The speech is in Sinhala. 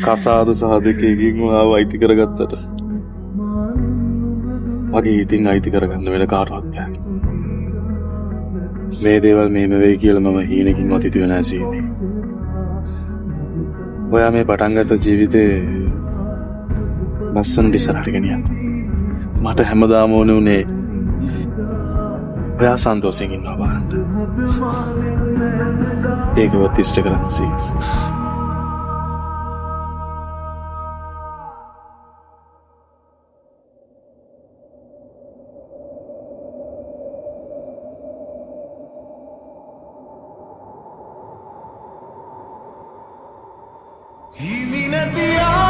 කසාද සහ දෙකකින් මාව අයිති කරගත්තට මගේ හිතින් අයිති කරගන්න වෙන කාටවත් බෑ. මේ දේවල් මෙහෙම වෙයි කියලා මම හීනකින්වත් හිතුවේ නෑ සීනි. ඔයා මේ පටන් ගත්ත ජීවිතේ ලස්සනට ඉස්සරහට ගෙනියන්න. මට හැමදාම ඕනේ උනේ ඔයා සන්තෝෂයෙන් ඉන්නවා බලන්න. ඒකවත් ඉෂ්ට කරන්න සීනි. හිමි නැතියා